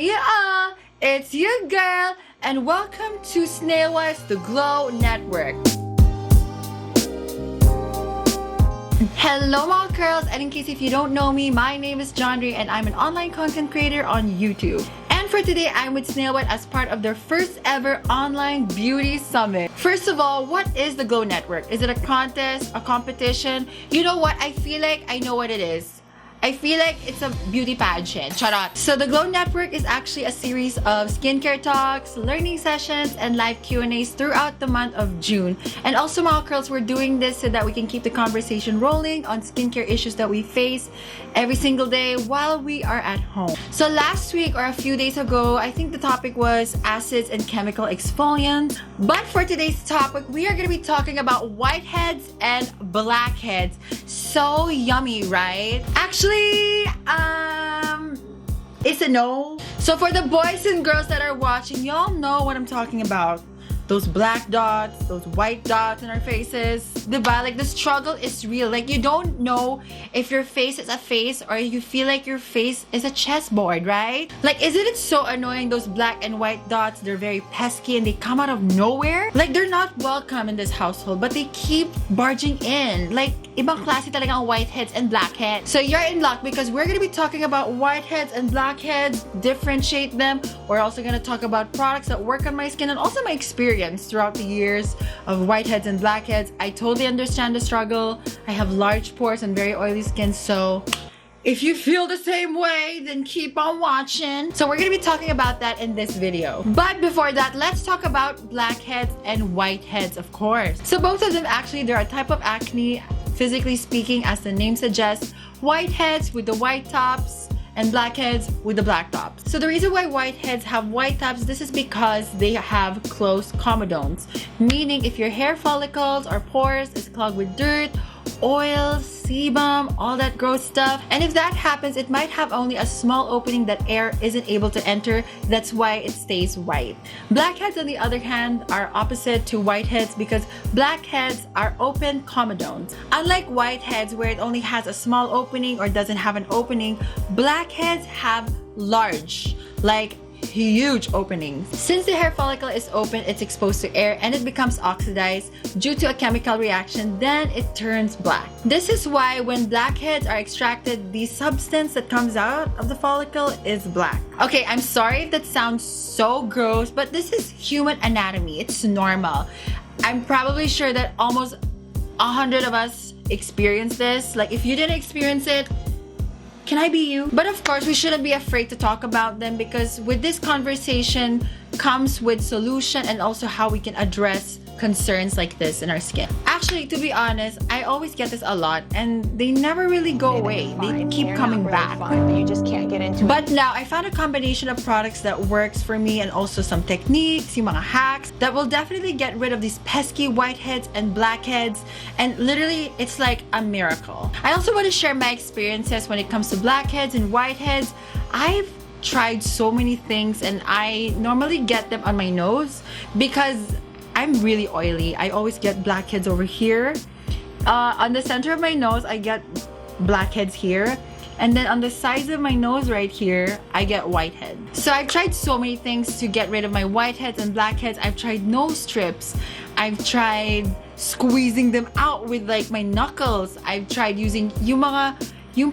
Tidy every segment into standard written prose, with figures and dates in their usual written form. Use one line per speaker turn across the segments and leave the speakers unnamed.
Yeah, it's your girl, and welcome to SNAILWHITE'S The Glow Network. Hello mga girls, and in case if you don't know me, my name is Johnrey and I'm an online content creator on YouTube. And for today, I'm with SNAILWHITE as part of their first ever online beauty summit. First of all, what is the Glow Network? Is it a contest, a competition? You know what? I feel like I know what it is. I feel like it's a beauty pageant. Shut up. So the Glow Network is actually a series of skincare talks, learning sessions, and live Q&As throughout the month of June. And also mga girls, we're doing this so that we can keep the conversation rolling on skincare issues that we face every single day while we are at home. So last week or a few days ago, I think the topic was acids and chemical exfoliants. But for today's topic, we are going to be talking about whiteheads and blackheads. So yummy, right? Actually, it's a no. So for the boys and girls that are watching, y'all know what I'm talking about. Those black dots, those white dots in our faces. Diba? Like the struggle is real. Like you don't know if your face is a face or you feel like your face is a chessboard, right? Like isn't it so annoying, those black and white dots? They're very pesky and they come out of nowhere. Like they're not welcome in this household, but they keep barging in. Like ibang klase talaga ang whiteheads and blackheads. So you're in luck because we're gonna be talking about whiteheads and blackheads, differentiate them. We're also gonna talk about products that work on my skin and also my experience throughout the years of whiteheads and blackheads. I totally understand the struggle. I have large pores and very oily skin, so if you feel the same way, then keep on watching. So we're gonna be talking about that in this video. But before that, let's talk about blackheads and whiteheads, of course. So both of them actually, they're a type of acne, physically speaking, as the name suggests. Whiteheads with the white tops and blackheads with the black tops. So the reason why whiteheads have white tops, this is because they have closed comedones. Meaning if your hair follicles or pores is clogged with dirt, oil, sebum, all that gross stuff, and if that happens, it might have only a small opening that air isn't able to enter. That's why it stays white. Blackheads, on the other hand, are opposite to whiteheads because blackheads are open comedones. Unlike whiteheads, where it only has a small opening or doesn't have an opening, blackheads have large, like huge openings. Since the hair follicle is open, it's exposed to air and it becomes oxidized due to a chemical reaction, then it turns black. This is why when blackheads are extracted, the substance that comes out of the follicle is black. Okay, I'm sorry if that sounds so gross, but this is human anatomy. It's normal. I'm probably sure that almost 100 of us experience this. Like if you didn't experience it, can I be you? But of course, we shouldn't be afraid to talk about them because with this conversation comes with solution and also how we can address concerns like this in our skin. Actually, to be honest, I always get this a lot and they never really go away. They keep coming back.
But you just can't get into it.
But now I found a combination of products that works for me and also some techniques, yung mga hacks that will definitely get rid of these pesky whiteheads and blackheads, and literally it's like a miracle. I also want to share my experiences when it comes to blackheads and whiteheads. I've tried so many things and I normally get them on my nose because I'm really oily. I always get blackheads over here. On the center of my nose, I get blackheads here. And then on the sides of my nose right here, I get whiteheads. So I've tried so many things to get rid of my whiteheads and blackheads. I've tried nose strips. I've tried squeezing them out with like my knuckles. I've tried using yung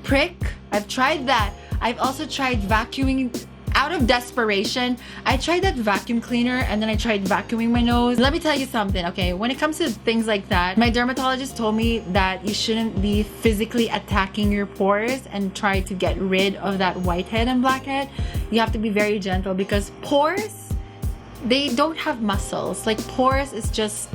prick. I've tried that. I've also tried vacuuming. Out of desperation, I tried that vacuum cleaner and then I tried vacuuming my nose. Let me tell you something, okay? When it comes to things like that, my dermatologist told me that you shouldn't be physically attacking your pores and try to get rid of that whitehead and blackhead. You have to be very gentle because pores, they don't have muscles. Like pores is just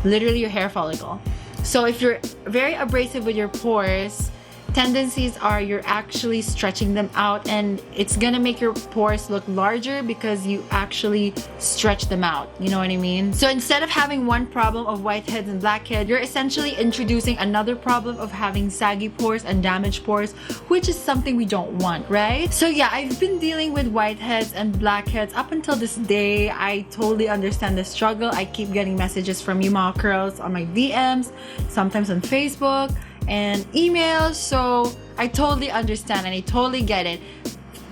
literally your hair follicle. So if you're very abrasive with your pores, tendencies are you're actually stretching them out and it's gonna make your pores look larger because you actually stretch them out. You know what I mean? So instead of having one problem of whiteheads and blackheads, you're essentially introducing another problem of having saggy pores and damaged pores, which is something we don't want, right? So yeah, I've been dealing with whiteheads and blackheads up until this day. I totally understand the struggle. I keep getting messages from you mga girls on my DMs, sometimes on Facebook and emails, so I totally understand and I totally get it.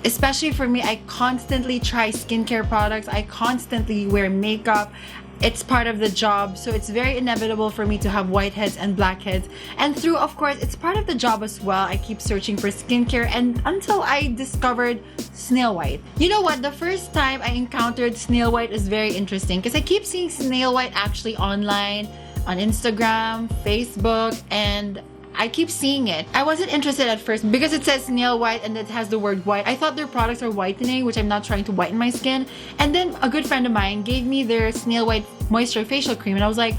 Especially for me, I constantly try skincare products. I constantly wear makeup. It's part of the job, so it's very inevitable for me to have whiteheads and blackheads. And through, of course, it's part of the job as well. I keep searching for skincare, and until I discovered Snail White. You know what? The first time I encountered Snail White is very interesting because I keep seeing Snail White actually online, on Instagram, Facebook, and I keep seeing it. I wasn't interested at first because it says Snail White and it has the word white. I thought their products are whitening, which I'm not trying to whiten my skin. And then a good friend of mine gave me their Snail White Moisture Facial Cream, and I was like,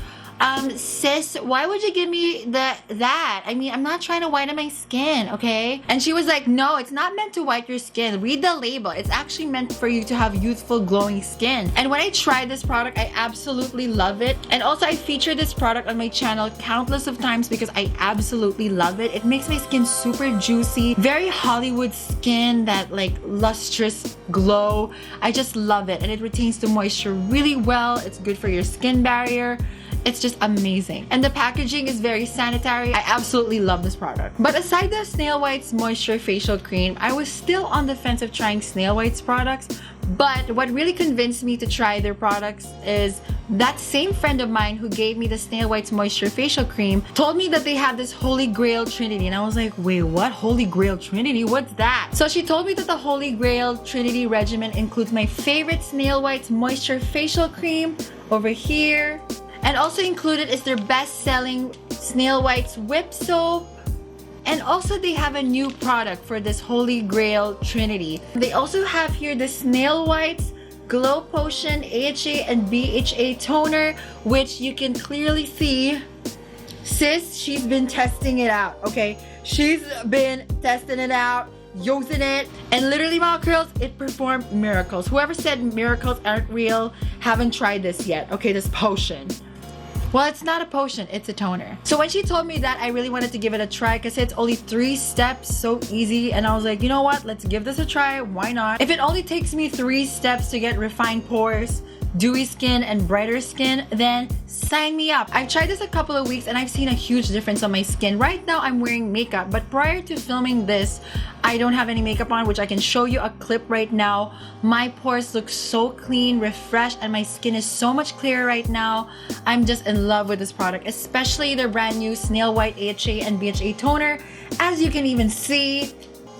sis, why would you give me that? I mean, I'm not trying to whiten my skin, okay? And she was like, no, it's not meant to whiten your skin. Read the label. It's actually meant for you to have youthful, glowing skin. And when I tried this product, I absolutely love it. And also, I featured this product on my channel countless of times because I absolutely love it. It makes my skin super juicy, very Hollywood skin, that like lustrous glow. I just love it. And it retains the moisture really well. It's good for your skin barrier. It's just amazing. And the packaging is very sanitary. I absolutely love this product. But aside the Snail White's Moisture Facial Cream, I was still on the fence of trying Snail White's products. But what really convinced me to try their products is that same friend of mine who gave me the Snail White's Moisture Facial Cream told me that they have this Holy Grail Trinity. And I was like, wait, what? Holy Grail Trinity? What's that? So she told me that the Holy Grail Trinity regimen includes my favorite Snail White's Moisture Facial Cream over here. And also included is their best-selling Snail White's Whip Soap. And also they have a new product for this Holy Grail Trinity. They also have here the Snail White's Glow Potion AHA and BHA Toner, which you can clearly see. Sis, she's been testing it out, okay? She's been testing it out, using it, and literally, my girls, it performed miracles. Whoever said miracles aren't real haven't tried this yet, okay? This potion. Well, it's not a potion, it's a toner. So when she told me that, I really wanted to give it a try because it's only 3 steps, so easy. And I was like, you know what? Let's give this a try. Why not? If it only takes me 3 steps to get refined pores, dewy skin, and brighter skin, then sign me up. I've tried this a couple of weeks and I've seen a huge difference on my skin. Right now, I'm wearing makeup, but prior to filming this, I don't have any makeup on, which I can show you a clip right now. My pores look so clean, refreshed, and my skin is so much clearer right now. I'm just in love with this product, especially their brand new Snail White AHA and BHA toner. As you can even see,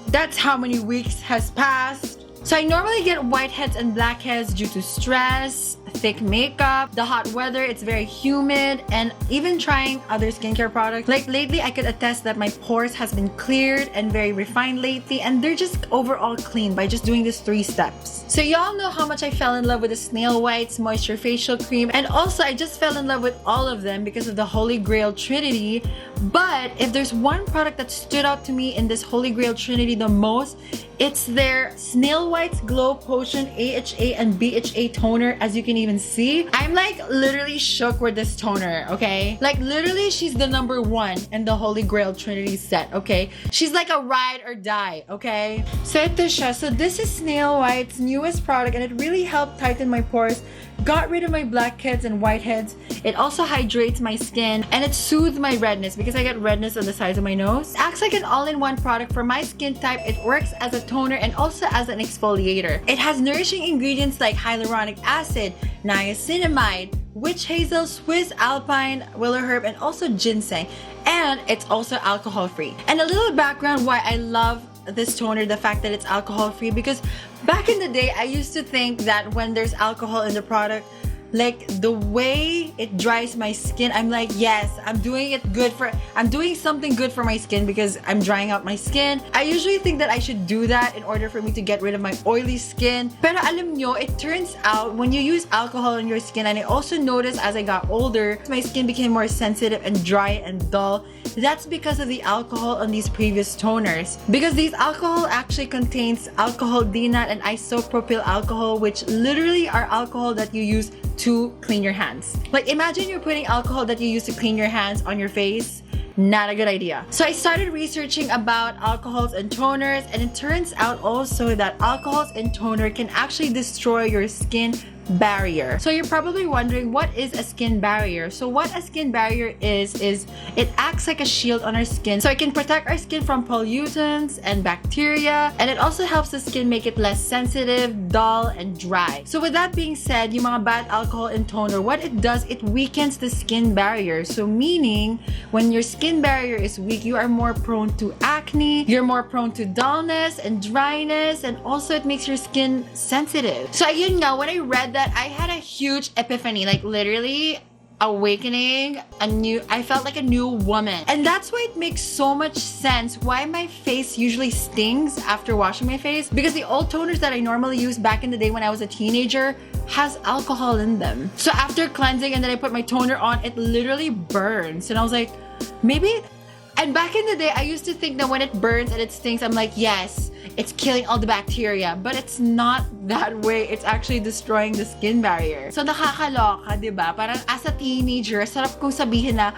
that's how many weeks has passed. So I normally get whiteheads and blackheads due to stress, thick makeup, the hot weather, it's very humid, and even trying other skincare products. Like lately, I could attest that my pores has been cleared and very refined lately, and they're just overall clean by just doing these 3 steps. So y'all know how much I fell in love with the Snail White's Moisture Facial Cream, and also I just fell in love with all of them because of the Holy Grail Trinity. But if there's one product that stood out to me in this Holy Grail Trinity the most, it's their Snail White's Glow Potion AHA and BHA toner. As you can even see, I'm like literally shook with this toner, okay? Like literally, she's the #1 in the Holy Grail Trinity set, okay? She's like a ride or die, okay? So ito siya. So this is Snail White's newest product, and it really helped tighten my pores, got rid of my blackheads and whiteheads. It also hydrates my skin, and it soothes my redness because I get redness on the sides of my nose. It acts like an all-in-one product for my skin type. It works as a toner and also as an exfoliator. It has nourishing ingredients like hyaluronic acid, niacinamide, witch hazel, Swiss alpine, willow herb, and also ginseng. And it's also alcohol-free. And a little background why I love this toner, the fact that it's alcohol-free, because back in the day, I used to think that when there's alcohol in the product, like the way it dries my skin, I'm like, yes, I'm doing something good for my skin because I'm drying out my skin. I usually think that I should do that in order for me to get rid of my oily skin. Pero alam nyo, it turns out when you use alcohol on your skin, and I also noticed as I got older, my skin became more sensitive and dry and dull. That's because of the alcohol on these previous toners. Because these alcohol actually contains alcohol denat and isopropyl alcohol, which literally are alcohol that you use to clean your hands. Like imagine you're putting alcohol that you use to clean your hands on your face. Not a good idea. So I started researching about alcohols and toners, and it turns out also that alcohols and toner can actually destroy your skin barrier. So you're probably wondering, what is a skin barrier? So what a skin barrier is it acts like a shield on our skin, so it can protect our skin from pollutants and bacteria, and it also helps the skin make it less sensitive, dull, and dry. So with that being said, yung mga bad alcohol and toner, what it does, it weakens the skin barrier. So meaning, when your skin barrier is weak, you are more prone to acne, you're more prone to dullness and dryness, and also it makes your skin sensitive. So ayun nga, when I read that, I had a huge epiphany, like literally awakening, I felt like a new woman. And that's why it makes so much sense why my face usually stings after washing my face, because the old toners that I normally use back in the day when I was a teenager has alcohol in them. So after cleansing and then I put my toner on, it literally burns. And I was like, maybe. And back in the day, I used to think that when it burns and it stings, I'm like, yes, it's killing all the bacteria. But it's not that way. It's actually destroying the skin barrier. So nakakaloka, diba? Parang as a teenager, sarap kong sabihin na,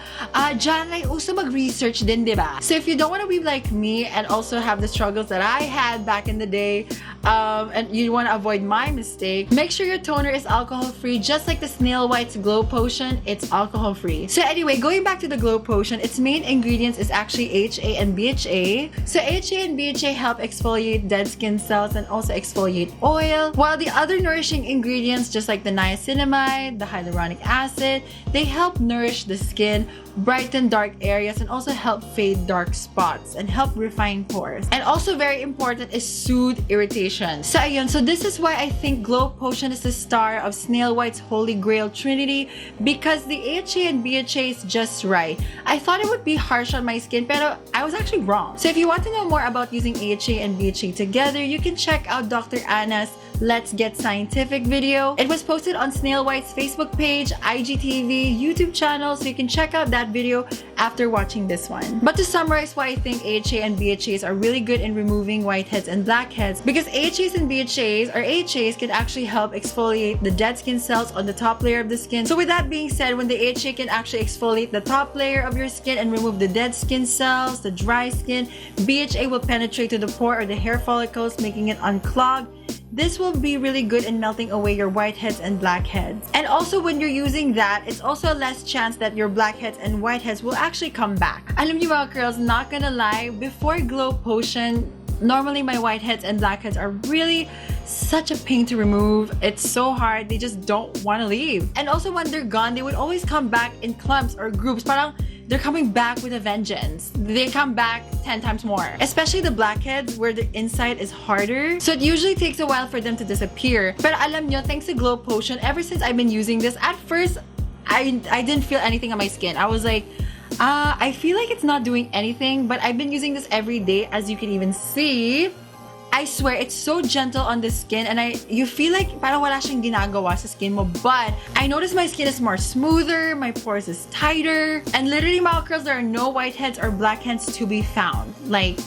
Johnrey, uso mag-research din, diba? So if you don't want to be like me and also have the struggles that I had back in the day, and you want to avoid my mistake, make sure your toner is alcohol-free, just like the Snail White's Glow Potion, it's alcohol-free. So anyway, going back to the Glow Potion, its main ingredients is actually HA and BHA. So HA and BHA help exfoliate dead skin cells and also exfoliate oil, while the other nourishing ingredients, just like the niacinamide, the hyaluronic acid, they help nourish the skin, brighten dark areas, and also help fade dark spots and help refine pores. And also very important is soothe irritation. So ayun, so this is why I think Glow Potion is the star of Snail White's Holy Grail Trinity, because the HA and BHA is just right. I thought it would be harsh on my skin, pero I was actually wrong. So if you want to know more about using HA and BHA together, you can check out Dr. Anna's Let's Get Scientific video. It was posted on Snail White's Facebook page, IGTV, YouTube channel, so you can check out that video after watching this one. But to summarize why I think HA and BHAs are really good in removing whiteheads and blackheads, because HAs and BHAs, or HAs, can actually help exfoliate the dead skin cells on the top layer of the skin. So with that being said, when the HA can actually exfoliate the top layer of your skin and remove the dead skin cells, the dry skin, BHA will penetrate to the pore or the hair follicles, making it unclog. This will be really good in melting away your whiteheads and blackheads. And also when you're using that, it's also less chance that your blackheads and whiteheads will actually come back. Alam niyo mga girls, not gonna lie, before Glow Potion, normally my whiteheads and blackheads are really such a pain to remove. It's so hard, they just don't want to leave. And also when they're gone, they would always come back in clumps or groups. Parang they're coming back with a vengeance. They come back 10 times more. Especially the blackheads where the inside is harder. So it usually takes a while for them to disappear. But alam nyo, thanks to Glow Potion, ever since I've been using this, at first, I didn't feel anything on my skin. I was like, I feel like it's not doing anything, but I've been using this every day, as you can even see. I swear, it's so gentle on the skin, and you feel like parang wala siyang ginagawa sa skin mo. But I notice my skin is more smoother, my pores is tighter, and literally, mga girls, there are no whiteheads or blackheads to be found. Like,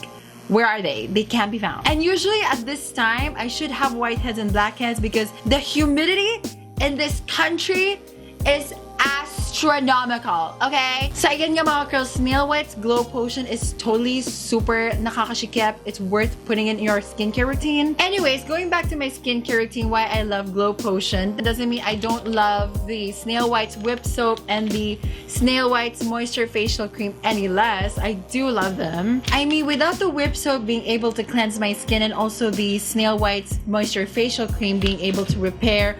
where are they? They can't be found. And usually at this time, I should have whiteheads and blackheads because the humidity in this country is astronomical, okay? So again nga mga girls, Snail White's Glow Potion is totally super nakakashikip. It's worth putting in your skincare routine. Anyways, going back to my skincare routine, why I love Glow Potion, it doesn't mean I don't love the Snail White's Whip Soap and the Snail White's Moisture Facial Cream any less. I do love them. I mean, without the Whip Soap being able to cleanse my skin, and also the Snail White's Moisture Facial Cream being able to repair,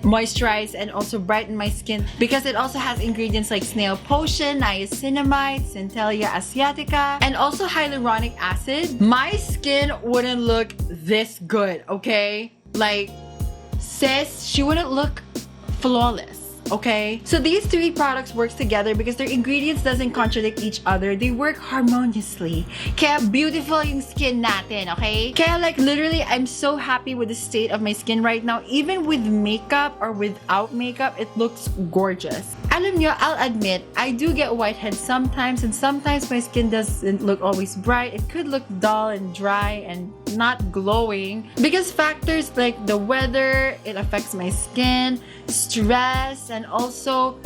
moisturize, and also brighten my skin, because it also has ingredients like snail potion, niacinamide, centella asiatica, and also hyaluronic acid, my skin wouldn't look this good, okay? Like, sis, she wouldn't look flawless. Okay? So these three products work together because their ingredients doesn't contradict each other. They work harmoniously. Kaya beautiful yung skin natin, okay? Kaya like literally, I'm so happy with the state of my skin right now. Even with makeup or without makeup, it looks gorgeous. Alam nyo, I'll admit, I do get whiteheads sometimes, and sometimes my skin doesn't look always bright. It could look dull and dry and not glowing because factors like the weather, it affects my skin, stress, and also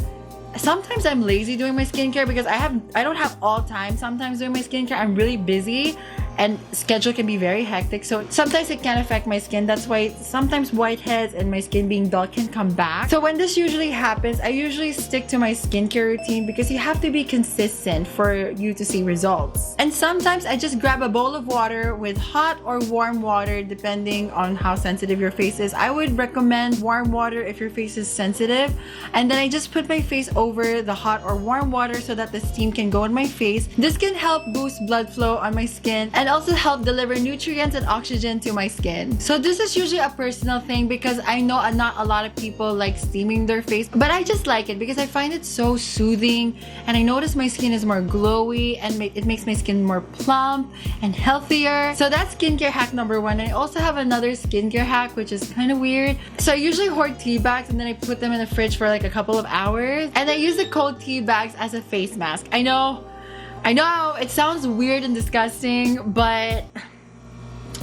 sometimes I'm lazy doing my skincare because I don't have all time sometimes doing my skincare. I'm really busy, and schedule can be very hectic, so sometimes it can affect my skin. That's why sometimes whiteheads and my skin being dull can come back. So when this usually happens, I usually stick to my skincare routine because you have to be consistent for you to see results. And sometimes I just grab a bowl of water with hot or warm water depending on how sensitive your face is. I would recommend warm water if your face is sensitive, and then I just put my face over the hot or warm water so that the steam can go on my face. This can help boost blood flow on my skin and also help deliver nutrients and oxygen to my skin. So this is usually a personal thing because I know not a lot of people like steaming their face, but I just like it because I find it so soothing, and I notice my skin is more glowy and it makes my skin more plump and healthier. So that's skincare hack number 1. And I also have another skincare hack which is kind of weird. So I usually hoard tea bags and then I put them in the fridge for like a couple of hours, and I use the cold tea bags as a face mask. I know it sounds weird and disgusting, but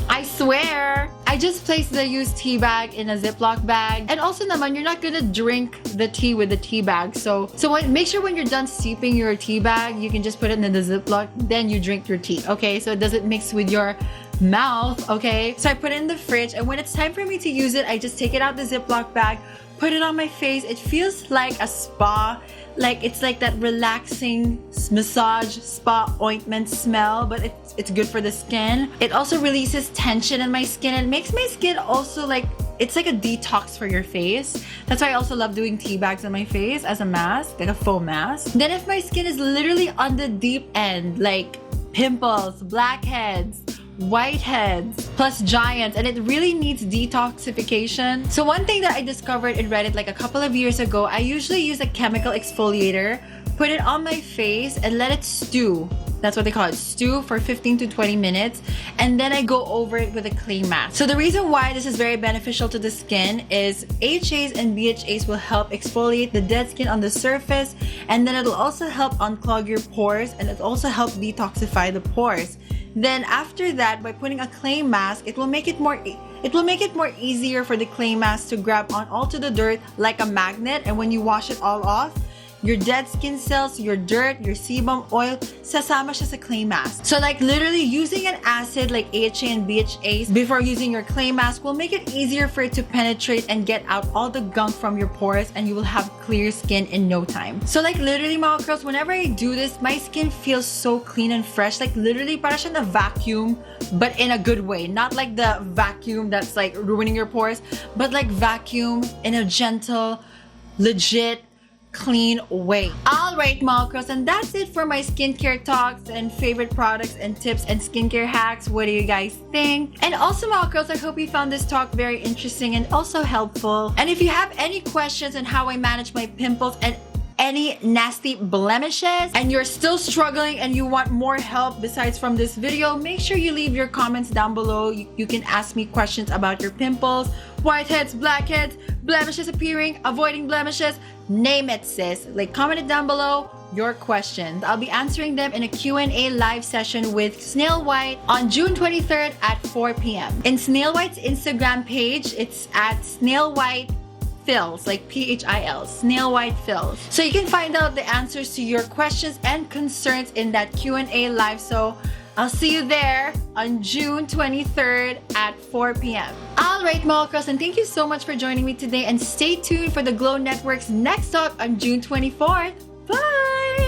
I swear, I just place the used tea bag in a Ziploc bag. And also naman, you're not gonna drink the tea with the tea bag. So make sure when you're done steeping your tea bag, you can just put it in the Ziploc, then you drink your tea, okay? So it doesn't mix with your mouth, okay? So I put it in the fridge, and when it's time for me to use it, I just take it out the Ziploc bag, put it on my face. It feels like a spa. Like it's like that relaxing massage spa ointment smell, but it's good for the skin. It also releases tension in my skin and makes my skin also like, it's like a detox for your face. That's why I also love doing tea bags on my face as a mask, like a faux mask. Then if my skin is literally on the deep end, like pimples, blackheads, whiteheads, plus giants, and it really needs detoxification. So one thing that I discovered in Reddit like a couple of years ago, I usually use a chemical exfoliator, put it on my face and let it stew. That's what they call it, stew for 15 to 20 minutes, and then I go over it with a clay mask. So the reason why this is very beneficial to the skin is AHAs and BHAs will help exfoliate the dead skin on the surface, and then it'll also help unclog your pores, and it'll also help detoxify the pores. Then after that, by putting a clay mask, it will make it more easier for the clay mask to grab on all to the dirt like a magnet, and when you wash it all off, your dead skin cells, your dirt, your sebum, oil, sasama siya sa clay mask. So like literally using an acid like AHA and BHAs before using your clay mask will make it easier for it to penetrate and get out all the gunk from your pores, and you will have clear skin in no time. So like literally mga girls, whenever I do this, my skin feels so clean and fresh. Like literally para siya na vacuum, but in a good way. Not like the vacuum that's like ruining your pores, but like vacuum in a gentle, legit, clean way. Alright mga girls, and that's it for my skincare talks and favorite products and tips and skincare hacks. What do you guys think? And also mga girls, I hope you found this talk very interesting and also helpful. And if you have any questions on how I manage my pimples and any nasty blemishes, and you're still struggling and you want more help besides from this video, make sure you leave your comments down below. You can ask me questions about your pimples, whiteheads, blackheads, blemishes appearing, avoiding blemishes, name it sis. Like comment it down below your questions. I'll be answering them in a Q&A live session with Snail White on June 23rd at 4 p.m. In Snail White's Instagram page, it's at Snail White Phils, like P-H-I-L, Snail White Phils. So you can find out the answers to your questions and concerns in that Q&A live. So I'll see you there on June 23rd at 4 p.m. Alright mga girls, and thank you so much for joining me today, and stay tuned for the Glow Network's next talk on June 24th. Bye!